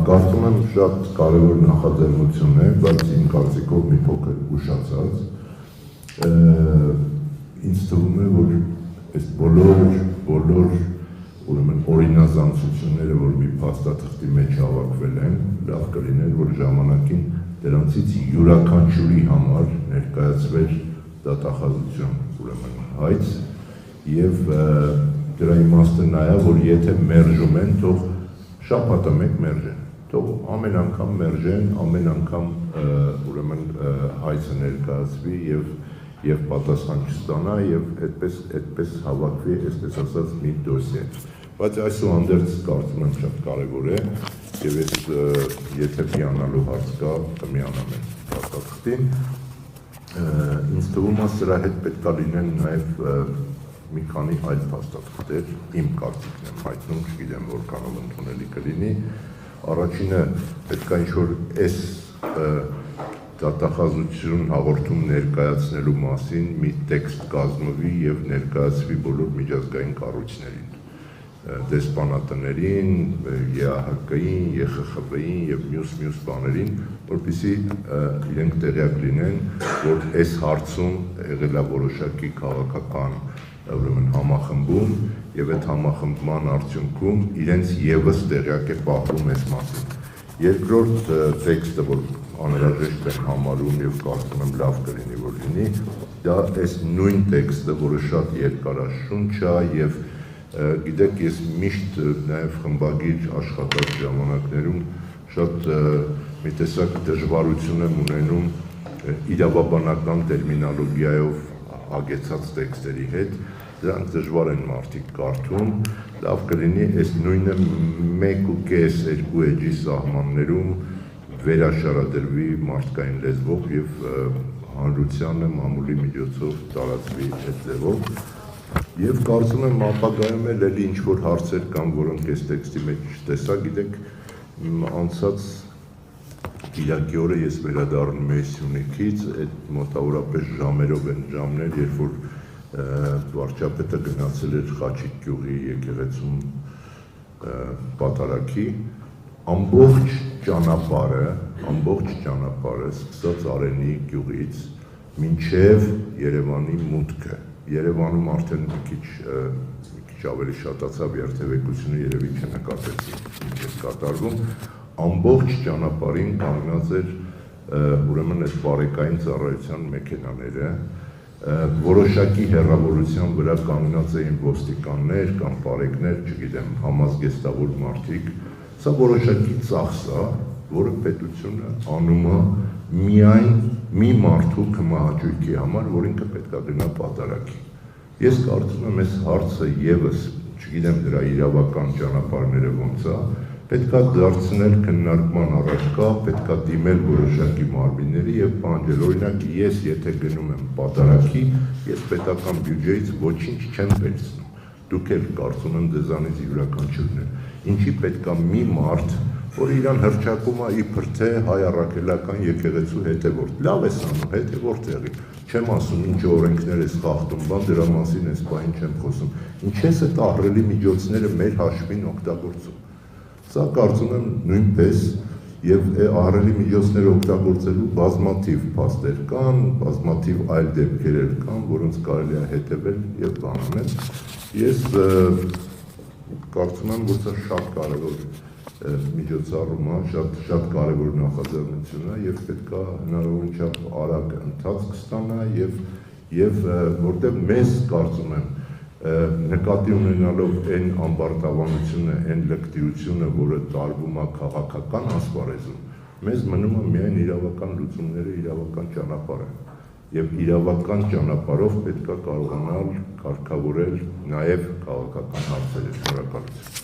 կարծում եմ շատ կարևոր նախաձեռնություն է, բայց իմ կարծիքով մի փոքր ուշացած։ Ինձ թվում է, որ այս բոլոր ուրեմն օրինազանցությունները, որ մի փաստաթղթի մեջ հավաքվել են, լավ կլիներ, որ ժամանակին դրանցից յուրաքանչյուրի համար ներկայացվեր դատախազություն, ուրեմն հայց, եւ դրա իմաստը նա է, որ եթե մերժում են, թող շաբաթը մեկ մերժեն, թող ամեն անգամ մերժեն, ամեն անգամ ուրեմն հայցը ներկայացվի եւ պատասխան չստանա եւ այդպես հավաքվի, այսպես ասած, մի դոսիե։ Բայց այսուհանդերձ կարծում եմ շատ կարևոր է եւ այս եթե միանալու հարց կա, կմիանամ այս փաստաթղթին։ Ինձ թվում է սրա հետ պետք է լինեն նաեւ մի քանի այլ փաստաթղթեր, իմ կարծիքն եմ հայտնում, չգիտեմ որքանով ընդունելի կլինի։ Առաջինը պետք է ինչ-որ այս դատախազություն հաղորդում ներկայացնելու մասին մի տեքստ կազմվի եւ ներկայացվի բոլոր միջազգային կառույցներին, դեսպանատներին, ԵԱՀԿ-ին, ԵԽԽՎ-ին եւ մյուս բաներին, որպեսզի իրենք տեղյակ լինեն, որ այս հարցում եղել է որոշակի քաղաքական ուրեմն համախմբում եւ այդ համախմբման արդյունքում իրենց եւս տեղյակ է պահվում այս մասին։ Երկրորդ տեքստը, որ անհրաժեշտ եմ համարում եւ կարծում եմ լավ կլինի որ լինի, դա այս նույն տեքստը, որը շատ երկարաշունչ է եւ գիտեք, ես միշտ նաեւ խմբագիր աշխատած ժամանակներում շատ մի տեսակ դժվարություն եմ ունենում իրավաբանական տերմինոլոգիայով հագեցած տեքստերի հետ, դրանք դժվար են մարդիկ կարդում, լավ կլինի այս նույնը 1.5-2 էջի սահմաններում վերաշարադրվի մարդկային լեզվով եւ հանրությանը մամուլի միջոցով տարածվի այդ ձևով։ Եվ կարծում եմ ապագայում էլ էլի ինչ-որ հարցեր կան, որոնք այս տեքստի մեջ չտեսա, գիտեք, անցած Կիրակի օրը ես վերադառնում էի Սյունիքից, այդ մոտավորապես ժամերով են ժամներ, երբ որ վարչապետը գնացել էր Խաչիկ գյուղի եկեղեցում պատարագի, ամբողջ ճանապարհը սկսած Արենի գյուղից մինչև Երևանի մուտքը, Երևանում արդեն մի քիչ ավելի շատացավ երթևեկությունը, երևի չնկատեցի ինչ է կատարվում, ամբողջ ճանապարհին կանգնած էր ուրեմն այդ բարեկային ծառայության մեքենաները, որոշակի հեռավորության վրա կանգնած էին ոստիկաններ կամ բարեկներ, չգիտեմ, համազգեստավոր մարդիկ, սա որոշակի ծախս է, որը պետությունը անում է միայն մի մարդու քմահաճույքի համար, որ ինքը պետք է գնա պատարագի։ Ես կարծում եմ այս հարցը եւս, չգիտեմ դրա իրավական ճանապարհները ոնց է, պետք է դարձնել քննարկման առարկա, պետք է դիմել որոշակի մարմինների եւ պահանջել, օրինակ ես եթե գնում եմ պատարագի, ես պետական բյուջեից ոչինչ չեմ վերցնում, դուք էլ կարծում եմ դեզանից յուրաքանչյուրն եք, ինչի պետք է մի մարդ, որ իրան հռչակում է իբր թե հայ առաքելական եկեղեցու հետևորդ, լավ ես անում, հետևորդ եղի, չեմ ասում ինչ օրենքներ ես խախտում, բան դրա մասին այս բան չեմ խոսում, ինչ ես այդ ահռելի միջոցները մեր հաշվին օգտագործում։ Սա կարծում եմ նույնպես եւ ահռելի միջոցներ օգտագործելու բազմաթիվ փաստեր կան, բազմաթիվ այլ դեպքեր կան, որոնց կարելի է հետևել եւ բանել։ Ես կարծում եմ, որ սա շատ կարևոր միջոցառում է, շատ կարևոր նախաձեռնություն է եւ պետք է հնարավորին չափ արագ ընթացք ստանա եւ որտեղ մեզ կարծում եմ նկատի ունենալով այն ամբարտավանությունը, այն լկտիությունը, որը տարվում է քաղաքական ասպարեզում, մեզ մնում է միայն իրավական լուծումները, իրավական ճանապարհը։ Եվ իրավական ճանապարհով պետք է կարողանալ կարգավորել նաև քաղաքական հարցերը։ Շնորհակալություն։